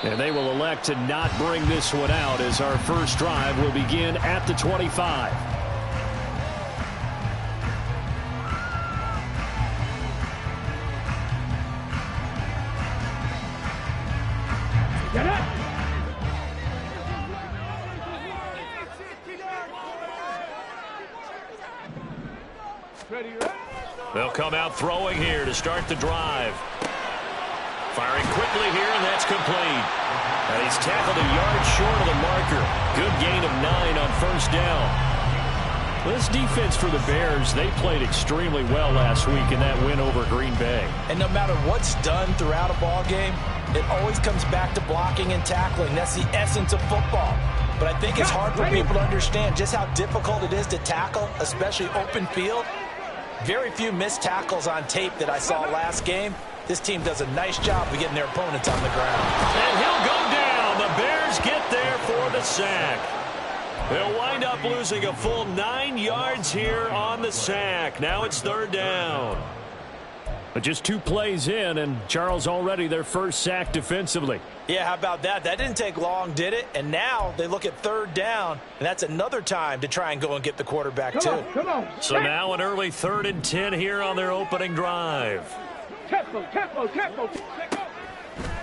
And they will elect to not bring this one out as our first drive will begin at the 25. Get it! They'll come out throwing here to start the drive. Firing quickly here, and that's complete. And he's tackled a yard short of the marker. Good gain of 9 on first down. This defense for the Bears, they played extremely well last week in that win over Green Bay. And no matter what's done throughout a ball game, it always comes back to blocking and tackling. That's the essence of football. But I think it's hard for people to understand just how difficult it is to tackle, especially open field. Very few missed tackles on tape that I saw last game. This team does a nice job of getting their opponents on the ground. And he'll go down. The Bears get there for the sack. They'll wind up losing a full 9 yards here on the sack. Now it's third down. But just 2 plays in, and Charles already their first sack defensively. Yeah, how about that? That didn't take long, did it? And now they look at third down, and that's another time to try and go and get the quarterback, too. Come on. So now an early 3rd and 10 here on their opening drive. Careful.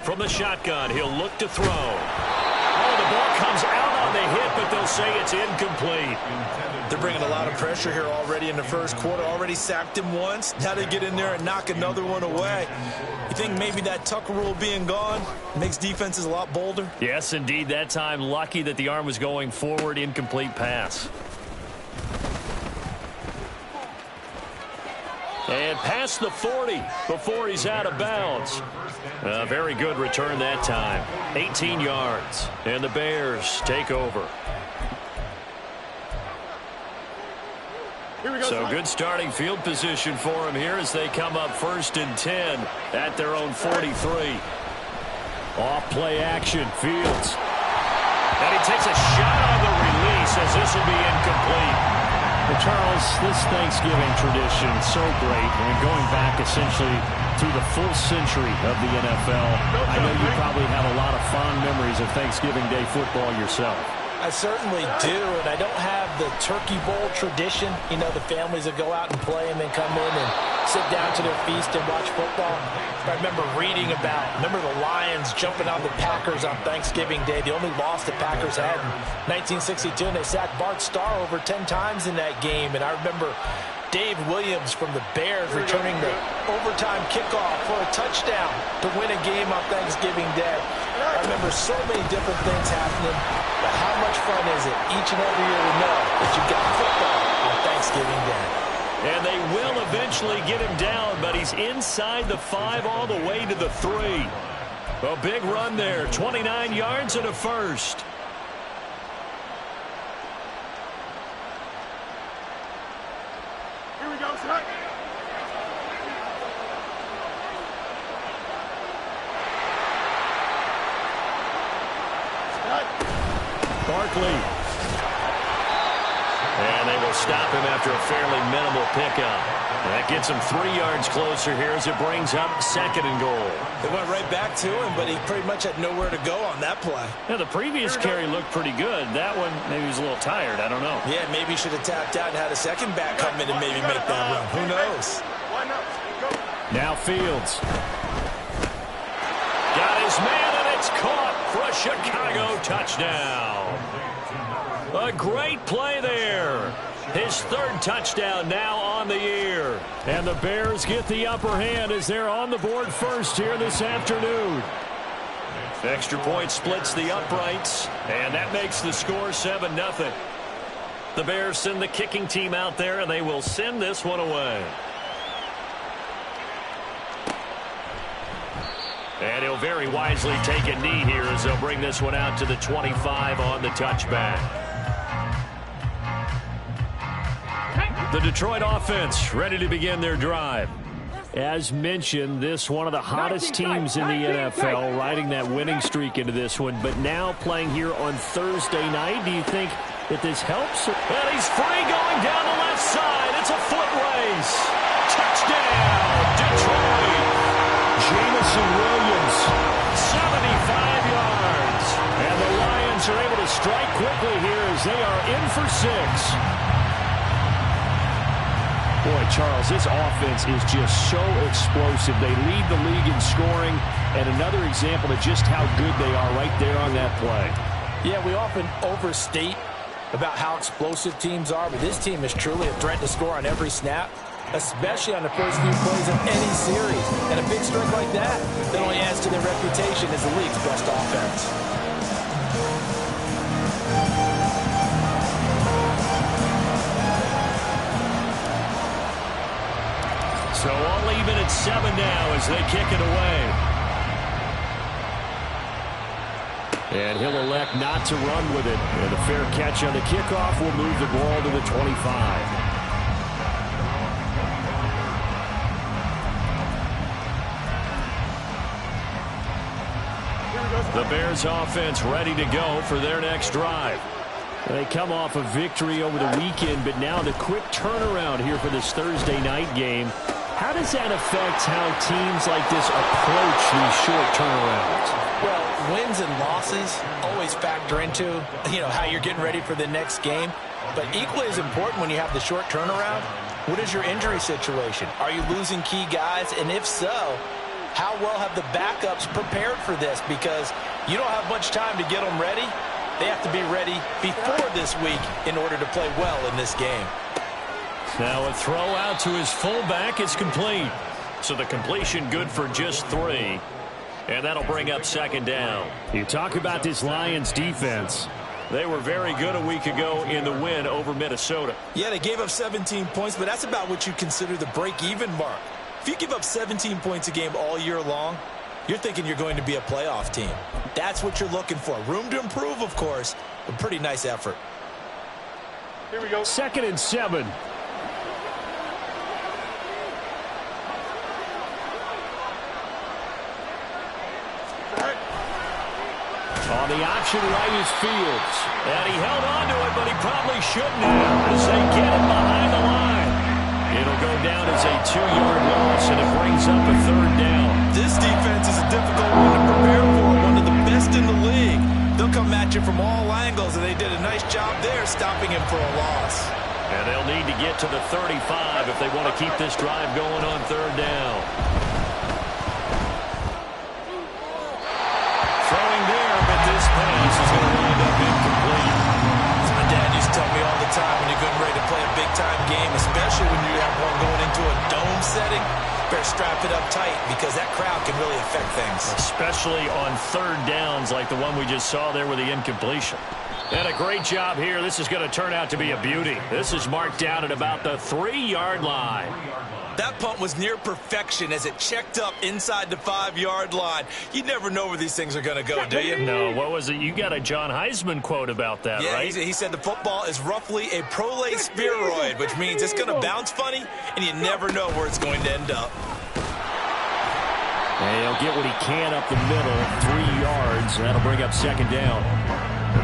From the shotgun, he'll look to throw. Oh, the ball comes out on the hit, but they'll say it's incomplete. They're bringing a lot of pressure here already in the first quarter. Already sacked him once. Now they get in there and knock another one away. You think maybe that Tucker rule being gone makes defenses a lot bolder? Yes, indeed. That time, lucky that the arm was going forward. Incomplete pass. And past the 40 before he's out of bounds. A very good return that time. 18 yards. And the Bears take over. So good starting field position for him here as they come up 1st and 10 at their own 43. Off play action. Fields. And he takes a shot on the release as this will be incomplete. Well, Charles, this Thanksgiving tradition is so great. I mean, going back essentially through the full century of the NFL, I know you probably have a lot of fond memories of Thanksgiving Day football yourself. I certainly do, and I don't have the Turkey Bowl tradition. You know, the families that go out and play and then come in and sit down to their feast and watch football. I remember reading remember the Lions jumping on the Packers on Thanksgiving Day. The only loss the Packers had in 1962, and they sacked Bart Starr over 10 times in that game. And I remember Dave Williams from the Bears returning the overtime kickoff for a touchdown to win a game on Thanksgiving Day. I remember so many different things happening, but how much fun is it each and every year to know that you got football on Thanksgiving Day? And they will eventually get him down, but he's inside the 5 all the way to the 3. A big run there, 29 yards and a first. Here we go, sir. Barkley. And they will stop him after a fairly minimal pickup. That gets him 3 yards closer here as it brings up 2nd and goal. They went right back to him, but he pretty much had nowhere to go on that play. Yeah, the previous carry looked pretty good. That one, maybe he was a little tired. I don't know. Yeah, maybe he should have tapped out and had a second back come in and maybe make that run. Who knows? Now Fields. Got his man, and it's caught for a Chicago touchdown. A great play there. His 3rd touchdown now on the year. And the Bears get the upper hand as they're on the board first here this afternoon. Extra point splits the uprights, and that makes the score 7-0. The Bears send the kicking team out there, and they will send this one away. And he'll very wisely take a knee here as they'll bring this one out to the 25 on the touchback. The Detroit offense ready to begin their drive. As mentioned, this one of the hottest teams in the NFL, riding that winning streak into this one, but now playing here on Thursday night. Do you think that this helps? And he's free going down the left side. It's a foot race. Touchdown, Detroit. Jameson Williams, 75 yards. Lions are able to strike quickly here as they are in for 6. Boy, Charles, this offense is just so explosive. They lead the league in scoring, and another example of just how good they are right there on that play. Yeah, we often overstate about how explosive teams are, but this team is truly a threat to score on every snap, especially on the first few plays of any series. And a big strike like that only adds to their reputation as the league's best offense. So all even at 7 now as they kick it away. And he'll elect not to run with it. And a fair catch on the kickoff will move the ball to the 25. The Bears offense ready to go for their next drive. They come off a victory over the weekend, but now the quick turnaround here for this Thursday night game. How does that affect how teams like this approach these short turnarounds? Well, wins and losses always factor into, how you're getting ready for the next game. But equally as important when you have the short turnaround, what is your injury situation? Are you losing key guys? And if so, how well have the backups prepared for this? Because you don't have much time to get them ready. They have to be ready before this week in order to play well in this game. Now a throw out to his fullback is complete. So the completion good for just 3. And that'll bring up 2nd down. You talk about this Lions defense. They were very good a week ago in the win over Minnesota. Yeah, they gave up 17 points, but that's about what you consider the break-even mark. If you give up 17 points a game all year long, you're thinking you're going to be a playoff team. That's what you're looking for. Room to improve, of course, but pretty nice effort. Here we go. 2nd and 7. On the option right is Fields. And he held on to it, but he probably shouldn't have as they get it behind the line. It'll go down as a 2-yard loss, and it brings up a 3rd down. This defense is a difficult one to prepare for, one of the best in the league. They'll come at you from all angles, and they did a nice job there stopping him for a loss. And they'll need to get to the 35 if they want to keep this drive going on 3rd down. Throwing there, but this pass is going to wind up incomplete. My dad used to tell me all the time when you're getting ready to play a big-time game, especially when you have one going into a dome setting, better strap it up tight because that crowd can really affect things. Especially on 3rd downs like the one we just saw there with the incompletion. And a great job here. This is going to turn out to be a beauty. This is marked down at about the 3-yard line. That punt was near perfection as it checked up inside the 5-yard line. You never know where these things are going to go, do you? No, what was it? You got a John Heisman quote about that, yeah, right? He said the football is roughly a prolate spheroid, which means it's going to bounce funny, and you never know where it's going to end up. And he'll get what he can up the middle, 3 yards, and that'll bring up 2nd down.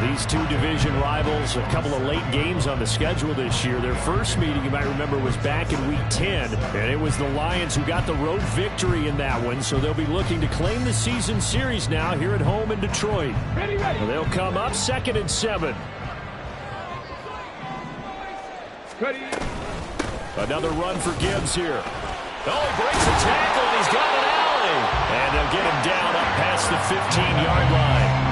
These two division rivals, a couple of late games on the schedule this year. Their first meeting, you might remember, was back in Week 10, and it was the Lions who got the road victory in that one, so they'll be looking to claim the season series now here at home in Detroit. Ready. They'll come up 2nd and 7. Ready. Another run for Gibbs here. Oh, he breaks a tackle, and he's got an alley. And they'll get him down up past the 15-yard line.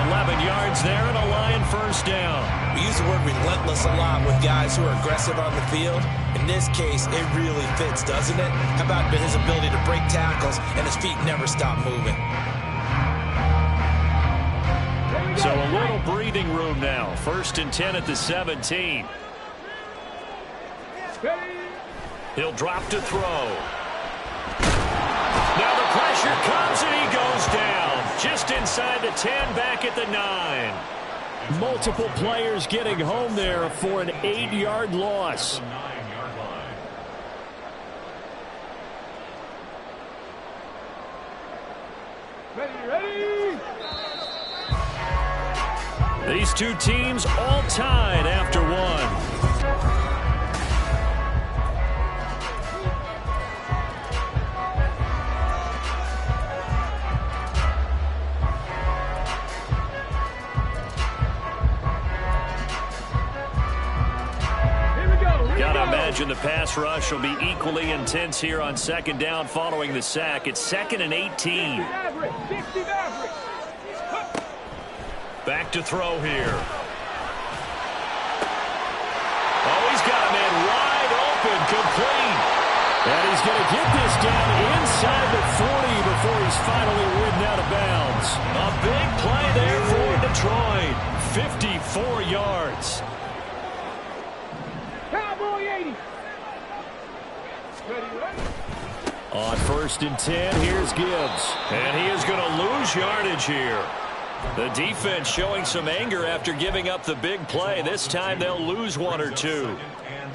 11 yards there and a Lion 1st down. We use the word relentless a lot with guys who are aggressive on the field. In this case, it really fits, doesn't it? How about his ability to break tackles and his feet never stop moving? So a little breathing room now. 1st and 10 at the 17. He'll drop to throw. Now the pressure comes and he goes down. Just inside the 10, back at the 9. Multiple players getting home there for an 8-yard loss. Ready. These two teams all tied after one. imagine the pass rush will be equally intense here on second down following the sack. It's 2nd and 18. Back to throw here. Oh, he's got a man wide open, complete. And he's going to get this down inside the 40 before he's finally ridden out of bounds. A big play there for Detroit. 54 yards. Cowboy 80. Ready. On 1st and 10, here's Gibbs. And he is going to lose yardage here. The defense showing some anger after giving up the big play. This time they'll lose 1 or 2.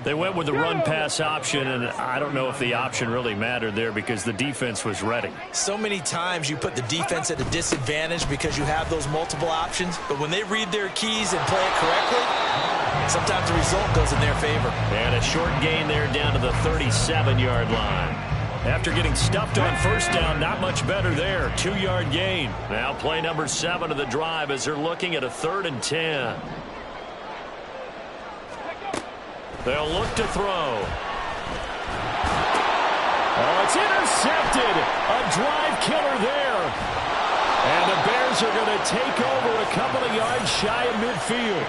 They went with the run-pass option, and I don't know if the option really mattered there because the defense was ready. So many times you put the defense at a disadvantage because you have those multiple options, but when they read their keys and play it correctly, sometimes the result goes in their favor. And a short gain there down to the 37-yard line. After getting stuffed on 1st down, not much better there. 2-yard gain. Now play number 7 of the drive as they're looking at a 3rd and 10. They'll look to throw. Oh, it's intercepted. A drive killer there. And the Bears are going to take over a couple of yards shy of midfield.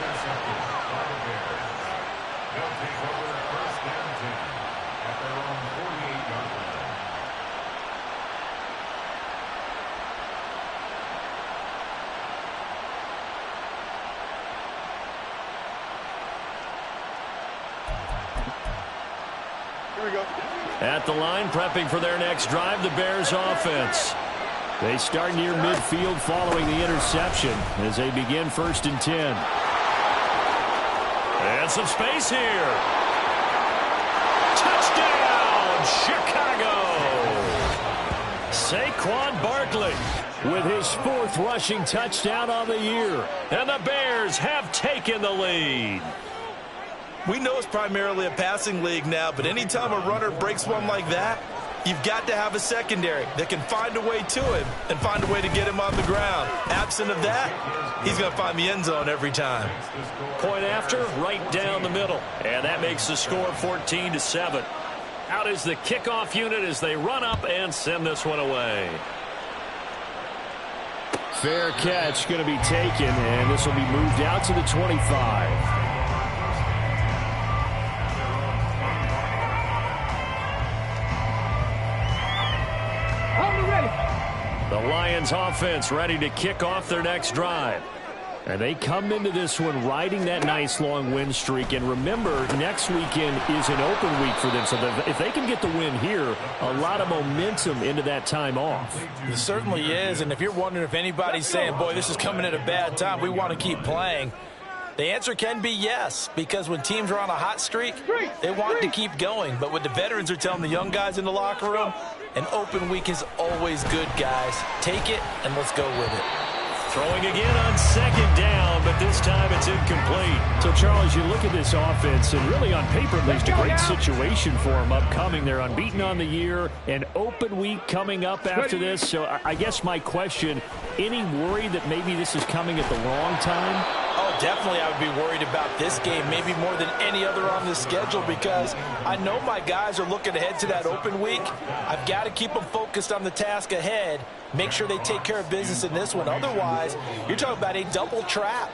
At the line, prepping for their next drive, the Bears offense. They start near midfield following the interception as they begin 1st and 10. And some space here. Touchdown, Chicago! Saquon Barkley with his 4th rushing touchdown on the year. And the Bears have taken the lead. We know it's primarily a passing league now, but anytime a runner breaks one like that, you've got to have a secondary that can find a way to him and find a way to get him on the ground. Absent of that, he's going to find the end zone every time. Point after, right down the middle. And that makes the score 14-7. Out is the kickoff unit as they run up and send this one away. Fair catch going to be taken, and this will be moved out to the 25. The Lions offense ready to kick off their next drive. And they come into this one riding that nice long win streak. And remember, next weekend is an open week for them. So if they can get the win here, a lot of momentum into that time off. It certainly is. And if you're wondering if anybody's saying, boy, this is coming at a bad time, we want to keep playing, the answer can be yes, because when teams are on a hot streak, they want to keep going. But what the veterans are telling the young guys in the locker room, an open week is always good, guys. Take it, and let's go with it. Throwing again on 2nd down, but this time it's incomplete. So, Charles, you look at this offense, and really on paper, at least a great situation for them upcoming. They're unbeaten on the year, an open week coming up after this. So I guess my question, any worry that maybe this is coming at the wrong time? Oh, definitely I would be worried about this game, maybe more than any other on the schedule, because I know my guys are looking ahead to that open week. I've got to keep them focused on the task ahead, make sure they take care of business in this one. Otherwise, you're talking about a double trap.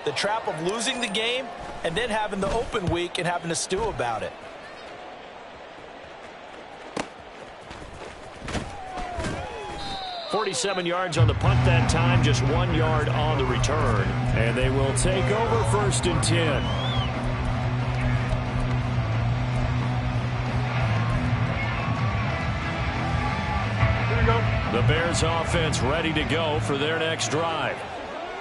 The trap of losing the game and then having the open week and having to stew about it. .47 yards on the punt that time, just 1 yard on the return. And they will take over 1st and 10. The Bears offense ready to go for their next drive.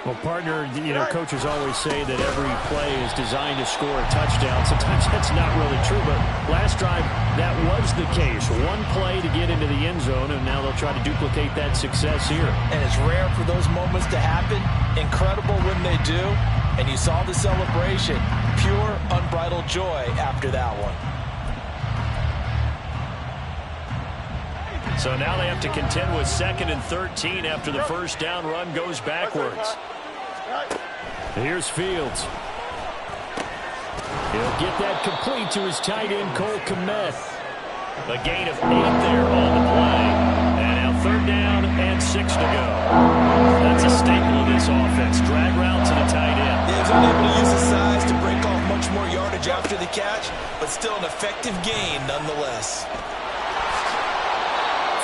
Well, partner, you know, coaches always say that every play is designed to score a touchdown. Sometimes that's not really true, but last drive, that was the case. One play to get into the end zone, and now they'll try to duplicate that success here. And it's rare for those moments to happen. Incredible when they do. And you saw the celebration. Pure, unbridled joy after that one. So now they have to contend with 2nd and 13 after the first down run goes backwards. Here's Fields. He'll get that complete to his tight end, Cole Kmet. A gain of 8 there on the play. And now 3rd down and 6 to go. That's a staple of this offense. Drag route to the tight end. He was unable to use his size to break off much more yardage after the catch, but still an effective gain nonetheless.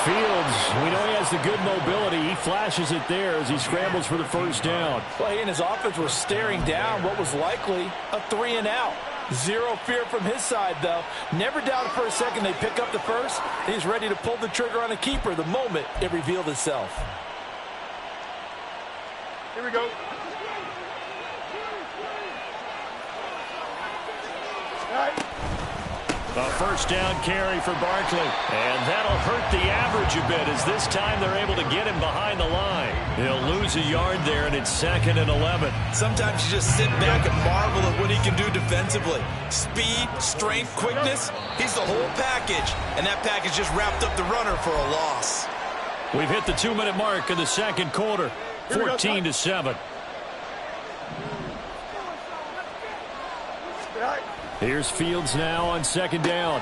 Fields, we know he has the good mobility. He flashes it there as he scrambles for the 1st down. Well, he and his offense were staring down what was likely a 3-and-out. Zero fear from his side, though. Never doubted for a second they pick up the first. He's ready to pull the trigger on a keeper the moment it revealed itself. Here we go. A 1st down carry for Barkley. And that'll hurt the average a bit as this time they're able to get him behind the line. He'll lose a yard there, and it's 2nd and 11. Sometimes you just sit back and marvel at what he can do defensively. Speed, strength, quickness, he's the whole package. And that package just wrapped up the runner for a loss. We've hit the 2-minute mark in the 2nd quarter. 14-7. Here's Fields now on 2nd down.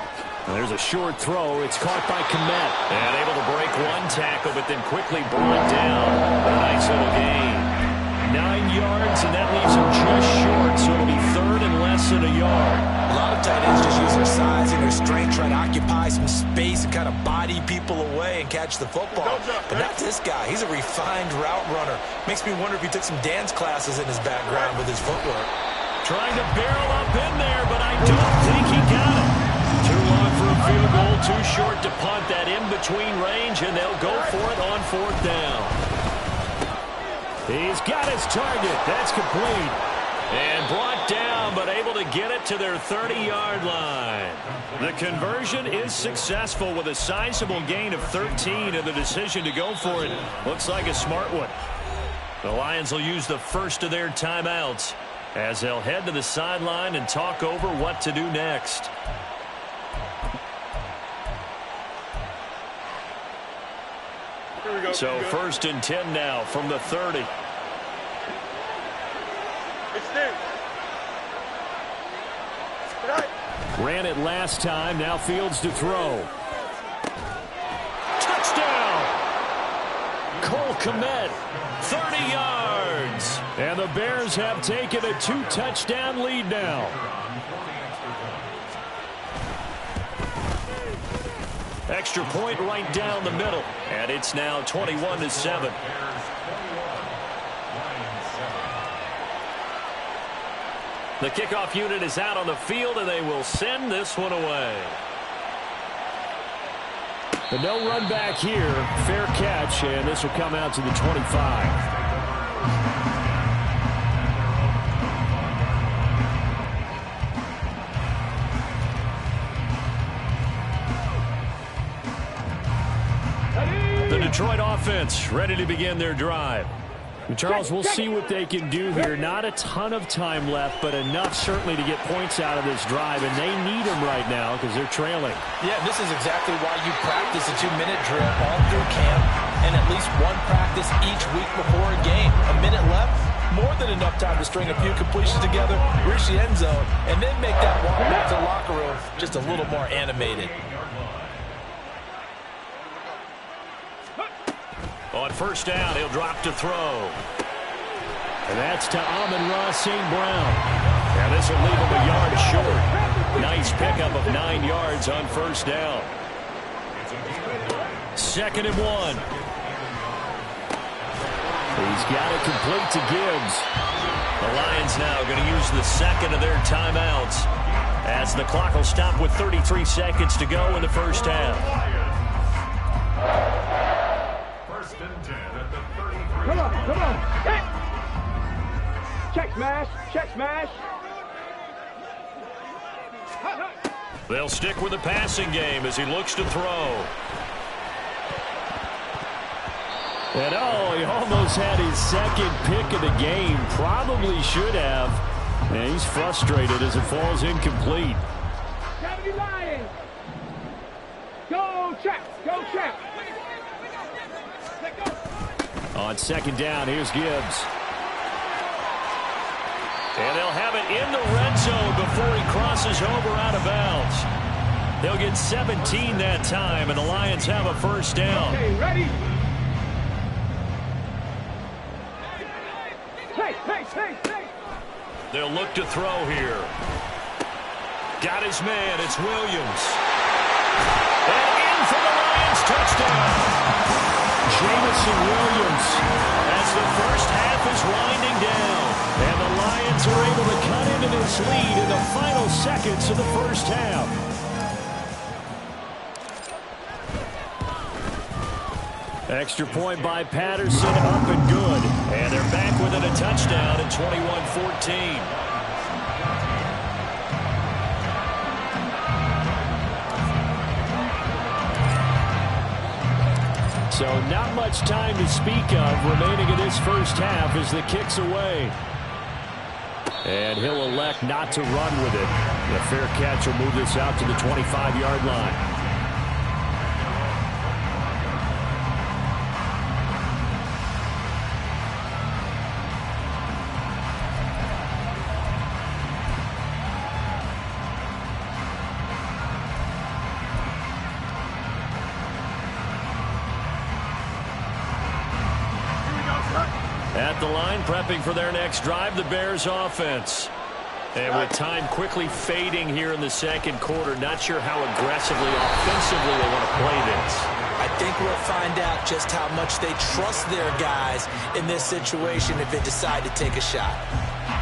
There's a short throw. It's caught by Kmet. And able to break one tackle, but then quickly brought down. A nice little gain. 9 yards, and that leaves him just short, so it'll be 3rd and less than a yard. A lot of tight ends just use their size and their strength, try to occupy some space and kind of body people away and catch the football. But not this guy. He's a refined route runner. Makes me wonder if he took some dance classes in his background with his footwork. Trying to barrel up in there, but I don't think he got it. Too long for a field goal, too short to punt that in-between range, and they'll go for it on 4th down. He's got his target. That's complete. And brought down, but able to get it to their 30-yard line. The conversion is successful with a sizable gain of 13, and the decision to go for it looks like a smart one. The Lions will use the first of their timeouts as they'll head to the sideline and talk over what to do next. Here we go. So 1st and 10 now from the 30. It's there. Ran it last time. Now Fields to throw. Touchdown! Cole Kmet, 30 yards. And the Bears have taken a 2-touchdown lead now. Extra point right down the middle. And it's now 21-7. The kickoff unit is out on the field, and they will send this one away. But no run back here. Fair catch, and this will come out to the 25. The Detroit offense ready to begin their drive. Charles, we'll see what they can do here. Not a ton of time left, but enough certainly to get points out of this drive, and they need them right now because they're trailing. Yeah, this is exactly why you practice a 2-minute drill all through camp and at least one practice each week before a game. A minute left, more than enough time to string a few completions together, reach the end zone, and then make that walk back to the locker room just a little more animated. On 1st down, he'll drop to throw. And that's to Amon-Ra St. Brown. And this will leave him a yard short. Nice pickup of 9 yards on 1st down. 2nd and 1. He's got it complete to Gibbs. The Lions now going to use the 2nd of their timeouts as the clock will stop with 33 seconds to go in the 1st half. Come on. Hey. Check smash. They'll stick with the passing game as he looks to throw. And he almost had his 2nd pick of the game. Probably should have. And he's frustrated as it falls incomplete. Lions. Go check. On 2nd down, here's Gibbs. And they'll have it in the red zone before he crosses over out of bounds. They'll get 17 that time, and the Lions have a first down. Okay, ready? Hey. They'll look to throw here. Got his man. It's Williams. And in for the Lions touchdown. Jameson Williams as the first half is winding down. And the Lions are able to cut into this lead in the final seconds of the first half. Extra point by Patterson, up and good. And they're back within a touchdown at 21-14. So not much time to speak of remaining in this first half as the kick's away. And he'll elect not to run with it. The fair catch will move this out to the 25-yard line. At the line, prepping for their next drive, the Bears offense. And with time quickly fading here in the second quarter, not sure how aggressively, offensively they want to play this. I think we'll find out just how much they trust their guys in this situation if they decide to take a shot.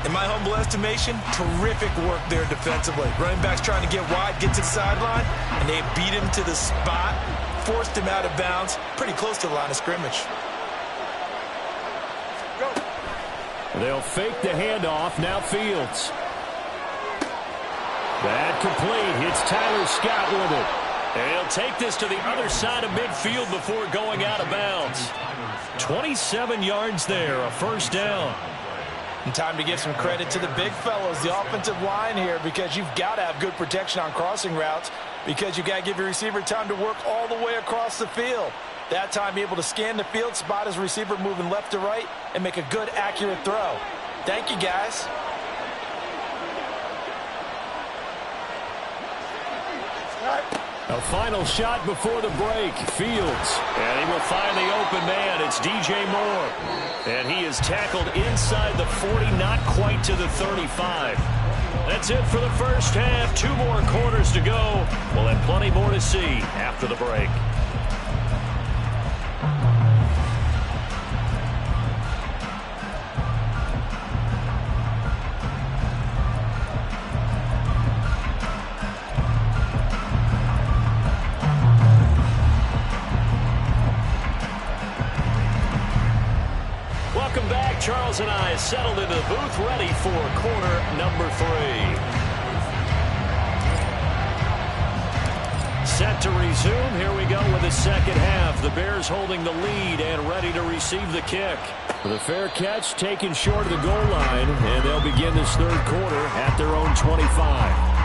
In my humble estimation, terrific work there defensively. Running backs trying to get wide, get to the sideline, and they beat him to the spot, forced him out of bounds, pretty close to the line of scrimmage. They'll fake the handoff. Now Fields. That complete. It's Tyler Scott with it. And he'll take this to the other side of midfield before going out of bounds. 27 yards there, a first down. And time to give some credit to the big fellows, the offensive line here, because you've got to have good protection on crossing routes, because you've got to give your receiver time to work all the way across the field. That time, be able to scan the field, spot his receiver moving left to right, and make a good, accurate throw. Thank you, guys. A final shot before the break. Fields. And he will find the open man. It's DJ Moore. And he is tackled inside the 40, not quite to the 35. That's it for the first half. 2 more quarters to go. We'll have plenty more to see after the break. Welcome back. Charles and I settled into the booth, ready for quarter number 3. Set to resume. Here we go with the second half. The Bears holding the lead and ready to receive the kick. The fair catch taken short of the goal line, and they'll begin this third quarter at their own 25.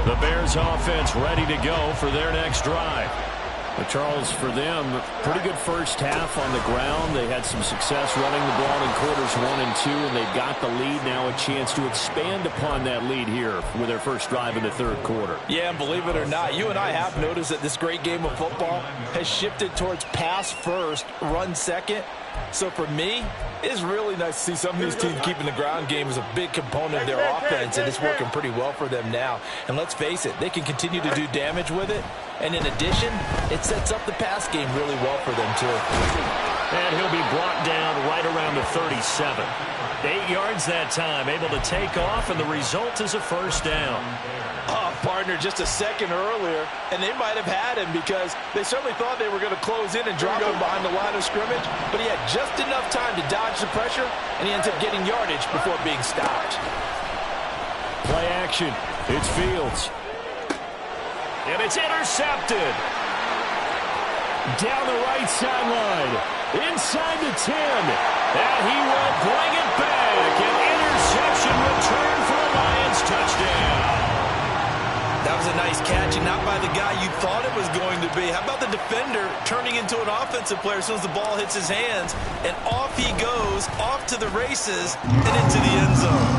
The Bears offense ready to go for their next drive. But Charles, for them, pretty good first half on the ground. They had some success running the ball in quarters 1 and 2, and they've got the lead now, a chance to expand upon that lead here with their first drive in the third quarter. Yeah, and believe it or not, you and I have noticed that this great game of football has shifted towards pass first, run second. So for me, it's really nice to see some of these teams keeping the ground game as a big component of their offense, and it's working pretty well for them now. And let's face it, they can continue to do damage with it. And in addition, it sets up the pass game really well for them, too. And he'll be brought down right around the 37. 8 yards that time, able to take off, and the result is a first down. Oh, partner, just a second earlier, and they might have had him because they certainly thought they were going to close in and drop him behind the line of scrimmage, but he had just enough time to dodge the pressure, and he ends up getting yardage before being stopped. Play action. It's Fields. And it's intercepted. Down the right sideline. Inside the 10. And he will bring it back. An interception return for a Lions touchdown. That was a nice catch, and not by the guy you thought it was going to be. How about the defender turning into an offensive player as soon as the ball hits his hands, and off he goes, off to the races, and into the end zone.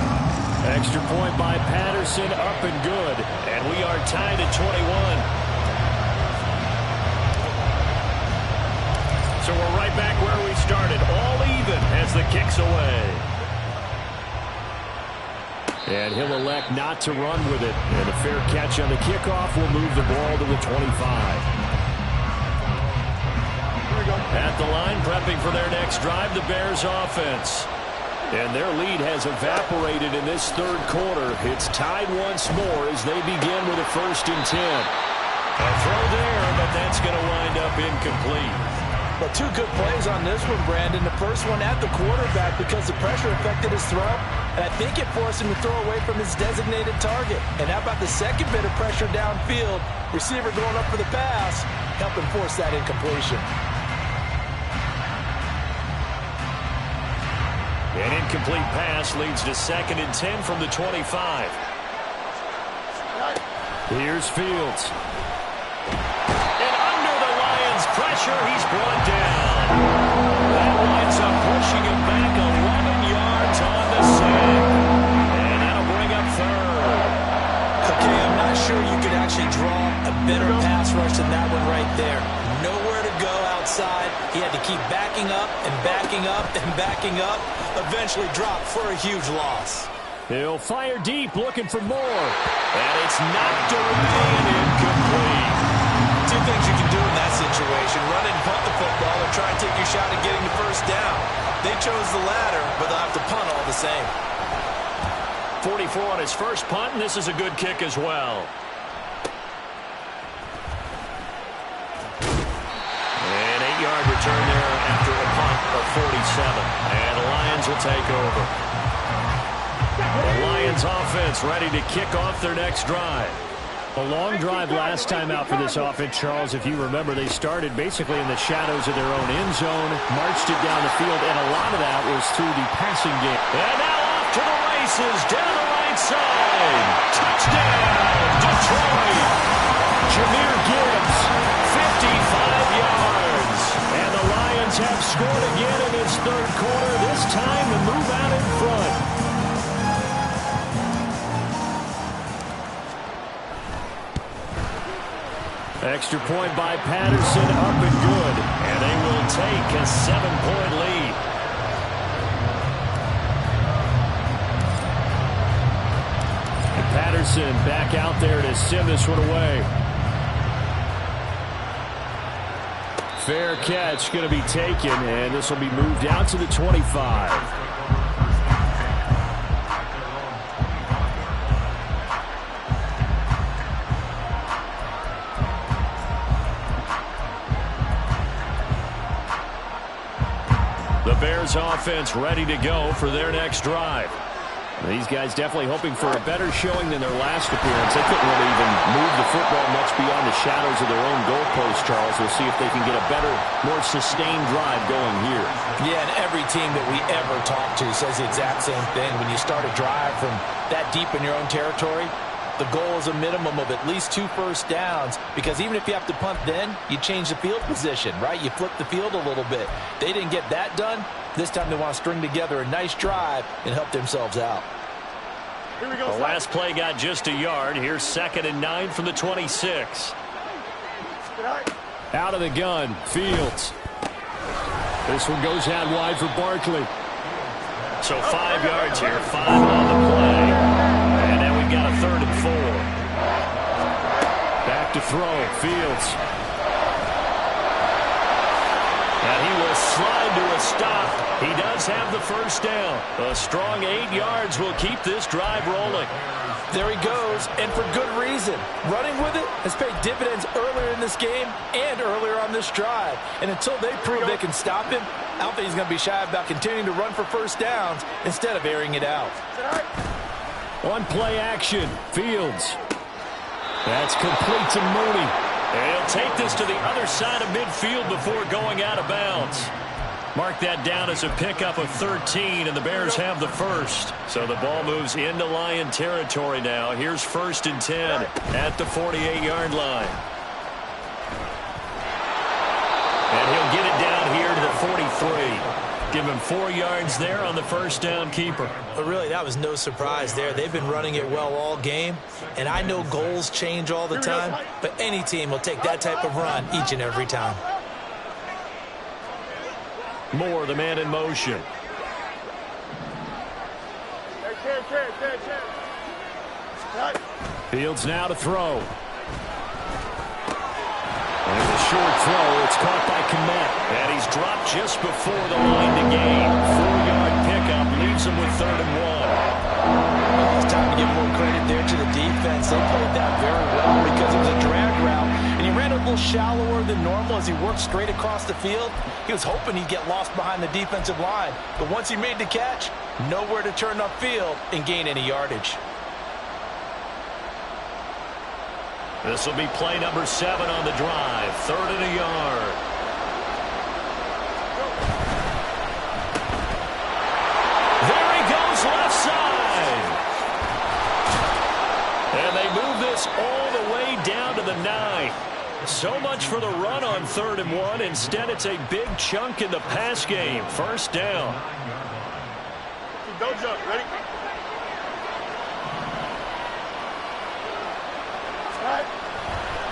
Extra point by Patterson, up and good. And we are tied at 21. So we're right back where we started, all even as the kick's away. And he'll elect not to run with it. And a fair catch on the kickoff will move the ball to the 25. At the line, prepping for their next drive, the Bears offense. And their lead has evaporated in this third quarter. It's tied once more as they begin with a 1st and 10. A throw there, but that's going to wind up incomplete. But 2 good plays on this one, Brandon. The first one at the quarterback because the pressure affected his throw, and I think it forced him to throw away from his designated target. And how about the second bit of pressure downfield? Receiver going up for the pass, helping force that incompletion. An incomplete pass leads to 2nd and 10 from the 25. Here's Fields. Pressure, he's brought down. That winds up pushing him back 11 yards on the sack. And that'll bring up 3rd. Okay, I'm not sure you could actually draw a better pass rush than that one right there. Nowhere to go outside. He had to keep backing up and backing up and backing up. Eventually dropped for a huge loss. He'll fire deep, looking for more. And it's knocked away and incomplete. 2 things you can do in that situation: run and punt the football, or try and take your shot at getting the 1st down. They chose the latter, but they'll have to punt all the same. 44 on his first punt, and this is a good kick as well. An 8-yard return there after a punt of 47. And the Lions will take over. The Lions offense ready to kick off their next drive. A long drive last time out for this offense, Charles. If you remember, they started basically in the shadows of their own end zone, marched it down the field, and a lot of that was through the passing game. And now off to the races, down the right side. Touchdown, Detroit. Jahmyr Gibbs, 55 yards. And the Lions have scored again in this third quarter, this time to move out in front. Extra point by Patterson, up and good. And they will take a 7-point lead. And Patterson back out there to send this one away. Fair catch going to be taken, and this will be moved out to the 25. The Bears offense ready to go for their next drive. These guys definitely hoping for a better showing than their last appearance. They couldn't really even move the football much beyond the shadows of their own goalpost, Charles. We'll see if they can get a better, more sustained drive going here. Yeah, and every team that we ever talk to says the exact same thing. When you start a drive from that deep in your own territory, the goal is a minimum of at least 2 first downs, because even if you have to punt then, you change the field position, right? You flip the field a little bit. They didn't get that done. This time they want to string together a nice drive and help themselves out. Here we go. The last play got just a yard. Here's 2nd and 9 from the 26. Out of the gun, Fields. This one goes out wide for Barkley. So 5 yards here, 5 on the play. And then we've got a 3rd and 4. Back to throw, Fields. And he will slide to a stop. He does have the first down. A strong 8 yards will keep this drive rolling. There he goes, and for good reason. Running with it has paid dividends earlier in this game and earlier on this drive. And until they prove they can stop him, I don't think he's going to be shy about continuing to run for first downs instead of airing it out. On play action, Fields. That's complete to Mooney. And he'll take this to the other side of midfield before going out of bounds. Mark that down as a pickup of 13, and the Bears have the first. So the ball moves into Lion territory now. Here's 1st and 10 at the 48-yard line. And he'll get it down here to the 43. Give him 4 yards there on the first down keeper. But really, that was no surprise there. They've been running it well all game, and I know goals change all the time, but any team will take that type of run each and every time. Moore, the man in motion. Fields now to throw. And a short throw. It's caught by Kmet. And he's dropped just before the line to gain. 4-yard pickup leaves him with 3rd and 1. It's time to give more credit there to the defense. They played that very well because it was a drag route. And he ran a little shallower than normal as he worked straight across the field. He was hoping he'd get lost behind the defensive line. But once he made the catch, nowhere to turn upfield and gain any yardage. This will be play number 7 on the drive. 3rd and a yard. There he goes left side. And they move this all the way down to the 9. So much for the run on 3rd and 1. Instead, it's a big chunk in the pass game. 1st down. Don't jump. Ready?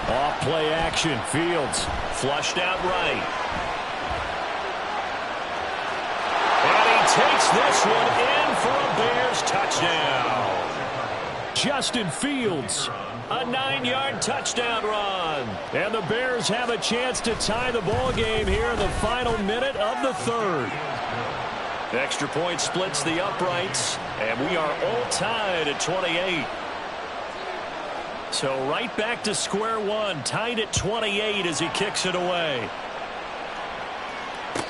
Off play action. Fields flushed out right. And he takes this one in for a Bears touchdown. Justin Fields, a 9-yard touchdown run. And the Bears have a chance to tie the ball game here in the final minute of the 3rd. Extra point splits the uprights, and we are all tied at 28. So right back to square one, tied at 28 as he kicks it away.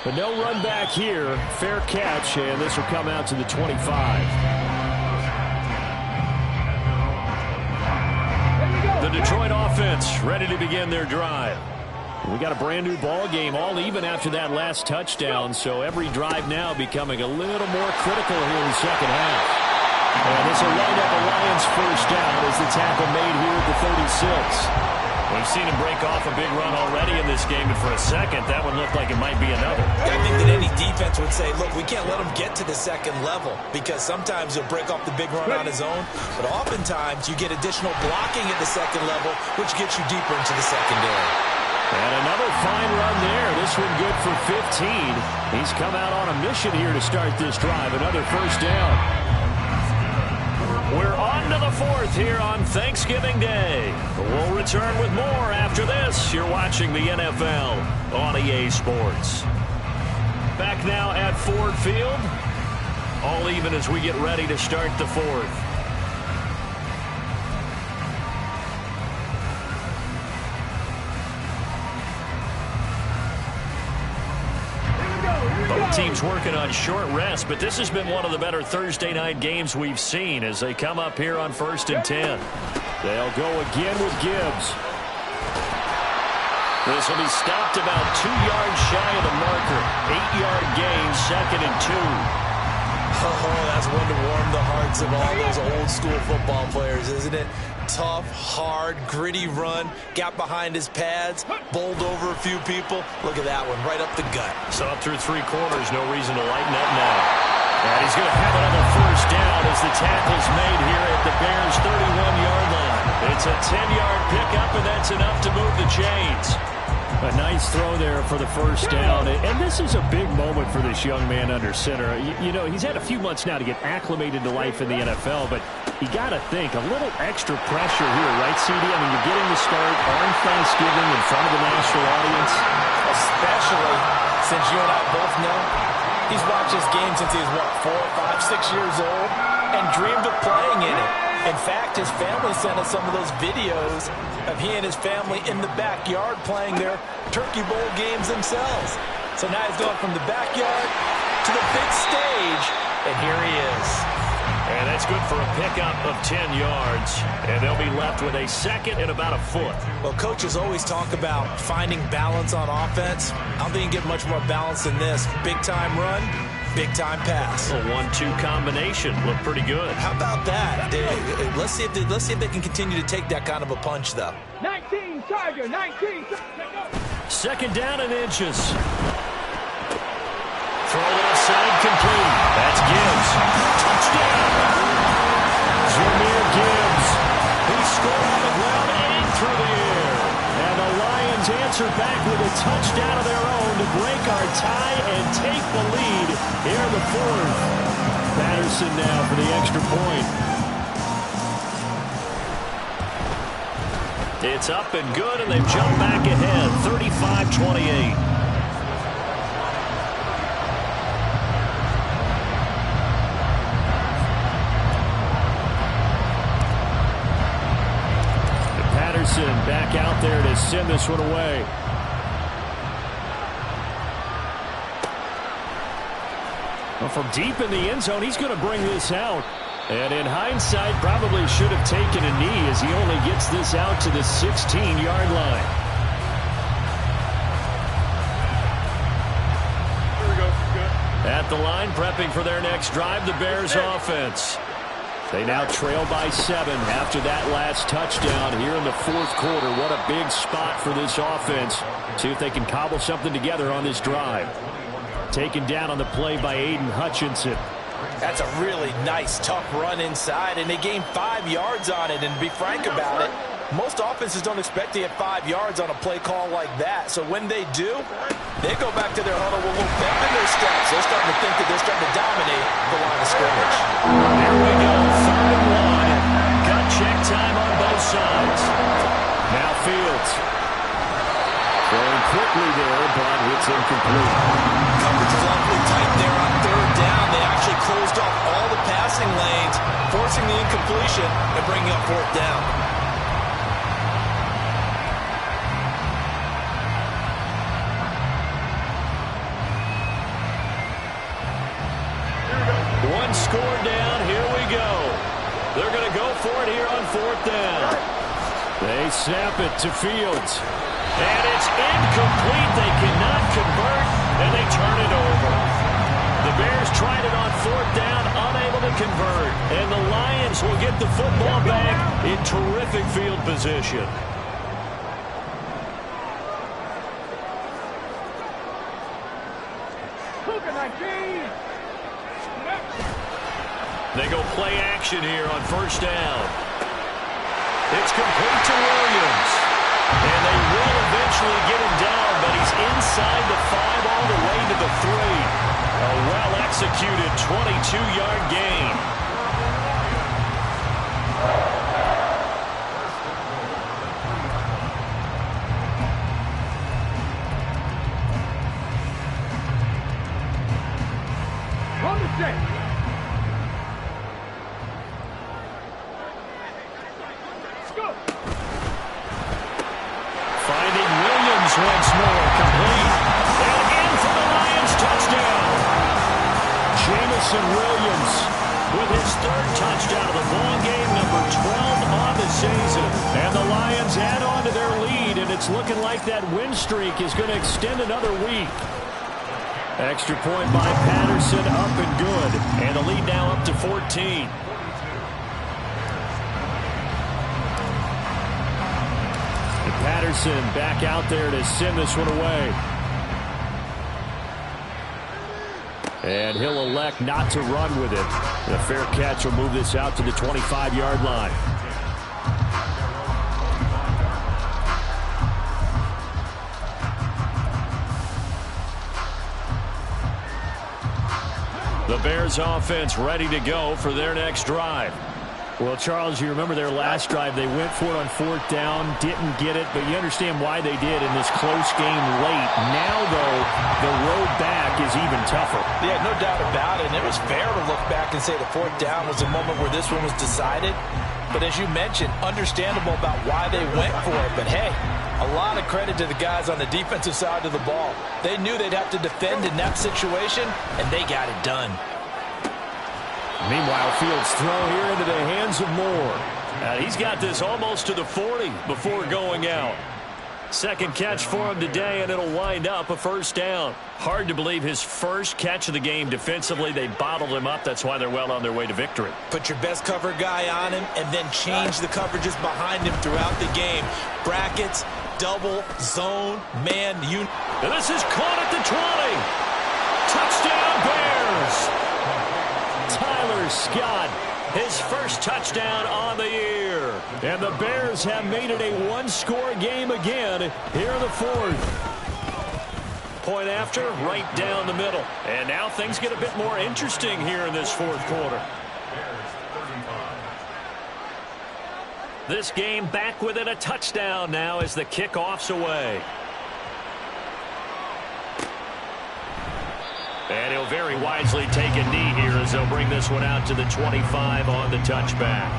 But no run back here. Fair catch, and this will come out to the 25. The Detroit offense ready to begin their drive. We got a brand new ball game, all even after that last touchdown, so every drive now becoming a little more critical here in the second half. And this will wind up a Lions first down as the tackle made here at the 36. We've seen him break off a big run already in this game, and for a second, that one looked like it might be another. I think that any defense would say, look, we can't let him get to the second level because sometimes he'll break off the big run on his own, but oftentimes you get additional blocking at the second level, which gets you deeper into the secondary. And another fine run there. This one good for 15. He's come out on a mission here to start this drive. Another first down. We're on to the 4th here on Thanksgiving Day. We'll return with more after this. You're watching the NFL on EA Sports. Back now at Ford Field. All even as we get ready to start the 4th. Both teams working on short rest, but this has been one of the better Thursday night games we've seen as they come up here on 1st and 10. They'll go again with Gibbs. This will be stopped about 2 yards shy of the marker. 8-yard gain, 2nd and 2. Oh, that's one to warm the hearts of all those old school football players, isn't it? Tough, hard, gritty run, got behind his pads, bowled over a few people. Look at that one, right up the gut. So up through 3 quarters, no reason to lighten up now. And he's going to have another first down as the tackle's made here at the Bears' 31-yard line. It's a 10-yard pickup, and that's enough to move the chains. A nice throw there for the first down. And this is a big moment for this young man under center. You know, he's had a few months now to get acclimated to life in the NFL, but you got to think a little extra pressure here, right, CD? I mean, you're getting the start on Thanksgiving in front of the national audience. Especially since you and I both know he's watched this game since he was, what, 4, 5, 6 years old and dreamed of playing in it. In fact, his family sent us some of those videos of he and his family in the backyard playing their Turkey Bowl games themselves. So now he's going from the backyard to the big stage, and here he is. And that's good for a pickup of 10 yards. And they'll be left with a second and about a foot. Well, coaches always talk about finding balance on offense. I don't think you get much more balance than this. Big-time run, big-time pass. A 1-2 combination looked pretty good. How about that? Let's see if they can continue to take that kind of a punch, though. 19, Tiger, 19. Second down and inches. Throw left side complete. That's Gibbs. Touchdown. Jahmyr Gibbs. He scored on the ground and through the air. And the Lions answer back with a touchdown of their own to break our tie and take the lead here in the fourth. Patterson now for the extra point. It's up and good, and they've jumped back ahead, 35-28. Back out there to send this one away. Well, from deep in the end zone, he's going to bring this out. And in hindsight, probably should have taken a knee as he only gets this out to the 16-yard line. Here we go. Good. At the line, prepping for their next drive, the Bears offense. They now trail by 7 after that last touchdown here in the fourth quarter. What a big spot for this offense. See if they can cobble something together on this drive. Taken down on the play by Aiden Hutchinson. That's a really nice, tough run inside, and they gained 5 yards on it. And to be frank about it, most offenses don't expect to get 5 yards on a play call like that. So when they do, they go back to their huddle with a little bend in their steps. They're starting to think that they're starting to dominate the line of scrimmage. Here we go, 3rd and 1. Got check time on both sides. Now Fields. Throwing quickly there, but it's incomplete. Coverage is awfully tight there on 3rd down. They actually closed off all the passing lanes, forcing the incompletion and bringing up 4th down. One score down, here we go. They're going to go for it here on 4th down. They snap it to Fields. And it's incomplete. They cannot convert, and they turn it over. The Bears tried it on 4th down, unable to convert. And the Lions will get the football back in terrific field position. They go play action here on 1st down. It's complete to Williams. And they will eventually get him down, but he's inside the 5 all the way to the 3. A well-executed 22-yard gain. On the set. Finding Williams once more, complete. And again for the Lions, touchdown. Jamison Williams with his 3rd touchdown of the ball game, number 12 on the season. And the Lions add on to their lead, and it's looking like that win streak is going to extend another week. Extra point by Patterson, up and good. And the lead now up to 14. Patterson back out there to send this one away. And he'll elect not to run with it. A fair catch will move this out to the 25-yard line. The Bears offense ready to go for their next drive. Well, Charles, you remember their last drive. They went for it on 4th down, didn't get it, but you understand why they did in this close game late. Now, though, the road back is even tougher. Yeah, no doubt about it. And it was fair to look back and say the 4th down was the moment where this one was decided. But as you mentioned, understandable about why they went for it. But, hey, a lot of credit to the guys on the defensive side of the ball. They knew they'd have to defend in that situation, and they got it done. Meanwhile, Fields' throw here into the hands of Moore. And he's got this almost to the 40 before going out. Second catch for him today, and it'll wind up a first down. Hard to believe his first catch of the game defensively. They bottled him up. That's why they're well on their way to victory. Put your best cover guy on him and then change the coverages behind him throughout the game. Brackets, double, zone, man, And this is caught at the 20. Touchdown, Bears. Tyler Scott, his first touchdown on the year. And the Bears have made it a one-score game again here in the fourth. Point after, right down the middle. And now things get a bit more interesting here in this fourth quarter. This game back within a touchdown now as the kickoff's away. And he'll very wisely take a knee here as they'll bring this one out to the 25 on the touchback.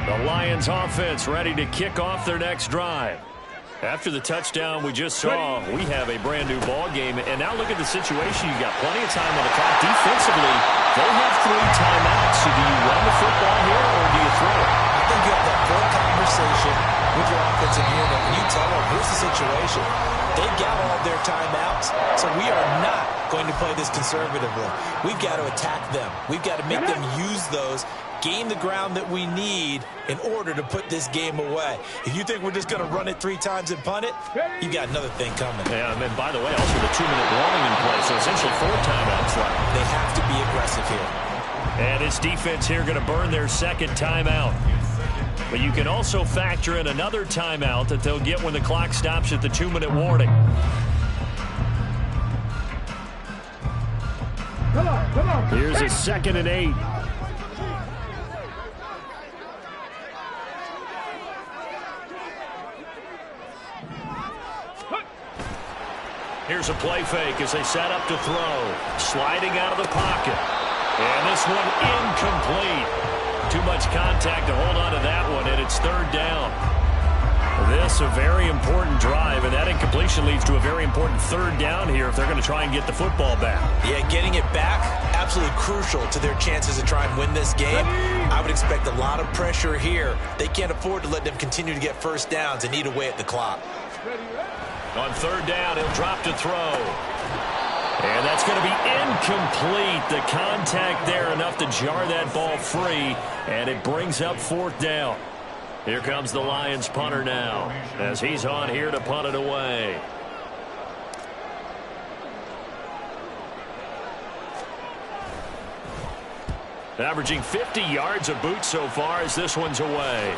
The Lions offense ready to kick off their next drive. After the touchdown we just saw, we have a brand new ball game. And now look at the situation. You got plenty of time on the clock. Defensively, they have 3 timeouts. So do you run the football here or do you throw it? I think you have that full conversation with your offensive unit, and you tell them, here's the situation. They've got all their timeouts, so we are not going to play this conservatively. We've got to attack them. We've got to make them use those, gain the ground that we need in order to put this game away. If you think we're just going to run it 3 times and punt it, you got another thing coming. Yeah, and by the way, also the 2-minute warning in play, so essentially 4 timeouts left. They have to be aggressive here. And his defense here going to burn their second timeout. But you can also factor in another timeout that they'll get when the clock stops at the 2-minute warning. Come on. Here's a 2nd and 8. Here's a play fake as they set up to throw. Sliding out of the pocket. And this one incomplete. Too much contact to hold on to that one, and it's 3rd down. This a very important drive, and that incompletion leads to a very important 3rd down here if they're going to try and get the football back. Yeah, getting it back, absolutely crucial to their chances to try and win this game. I would expect a lot of pressure here. They can't afford to let them continue to get first downs and eat away at the clock. On 3rd down, he'll drop to throw. And that's going to be incomplete. The contact there enough to jar that ball free, and it brings up 4th down. Here comes the Lions punter now as he's on here to punt it away. Averaging 50 yards a boot so far as this one's away.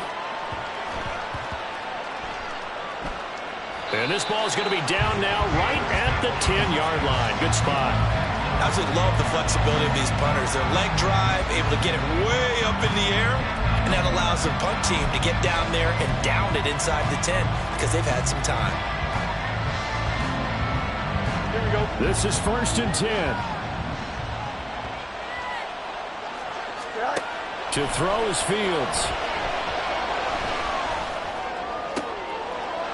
And this ball is going to be down now right at the 10-yard line. Good spot. I absolutely love the flexibility of these punters. Their leg drive, able to get it way up in the air, and that allows their punt team to get down there and down it inside the 10 because they've had some time. Here we go. This is 1st and 10. To throw is Fields.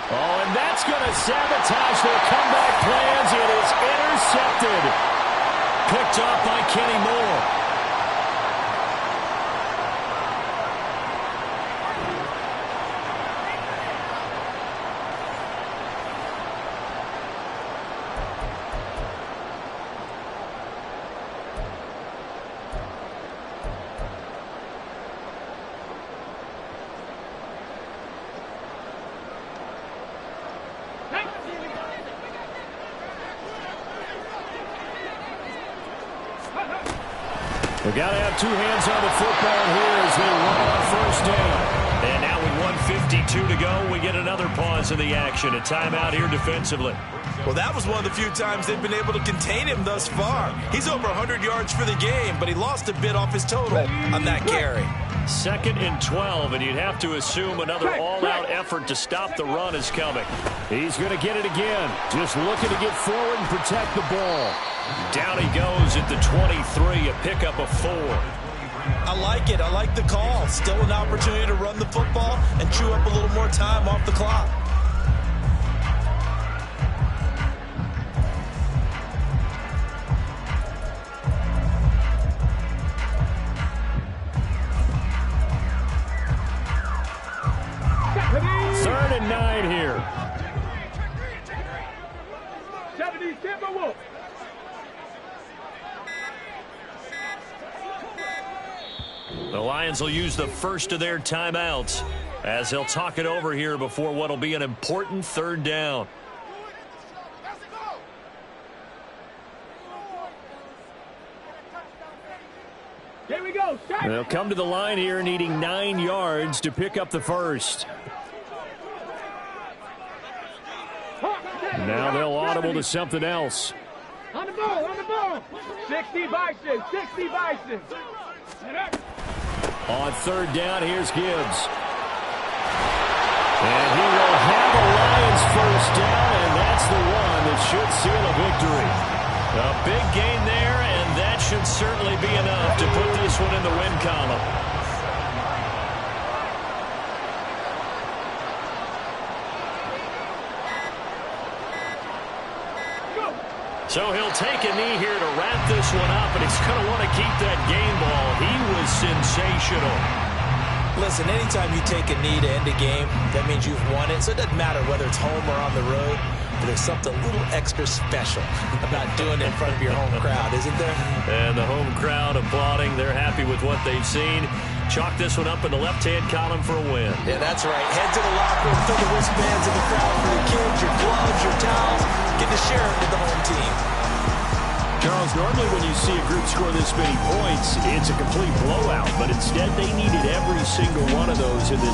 Oh, and that's going to sabotage their comeback plans. It is intercepted. Picked off by Kenny Moore. We've got to have 2 hands on the football here as they run on 1st down. And now with 1:52 to go, we get another pause in the action. A timeout here defensively. Well, that was one of the few times they've been able to contain him thus far. He's over 100 yards for the game, but he lost a bit off his total on that carry. 2nd and 12, and you'd have to assume another all-out effort to stop the run is coming. He's going to get it again. Just looking to get forward and protect the ball. Down he goes at the 23, a pickup of 4. I like it. I like the call. Still an opportunity to run the football and chew up a little more time off the clock. 70, Timberwolves. The Lions will use the first of their timeouts as they'll talk it over here before what will be an important third down. Here we go. They'll come to the line here needing 9 yards to pick up the first. Now they'll audible to something else. On the ball, on the ball. 60 Bison, 60 Bison. On third down, here's Gibbs. And he will have a Lions first down, and that's the one that should seal a victory. A big gain there, and that should certainly be enough to put this one in the win column. So he'll take a knee here to wrap this one up, and he's going to want to keep that game ball. He was sensational. Listen, anytime you take a knee to end a game, that means you've won it. So it doesn't matter whether it's home or on the road, but there's something a little extra special about doing it in front of your home crowd, isn't there? And the home crowd applauding. They're happy with what they've seen. Chalk this one up in the left-hand column for a win. Yeah, that's right. Head to the locker room, throw the wristbands in the crowd for your kids, your gloves, your towels. Get to share it with the home team. Charles, normally when you see a group score this many points, it's a complete blowout. But instead, they needed every single one of those in this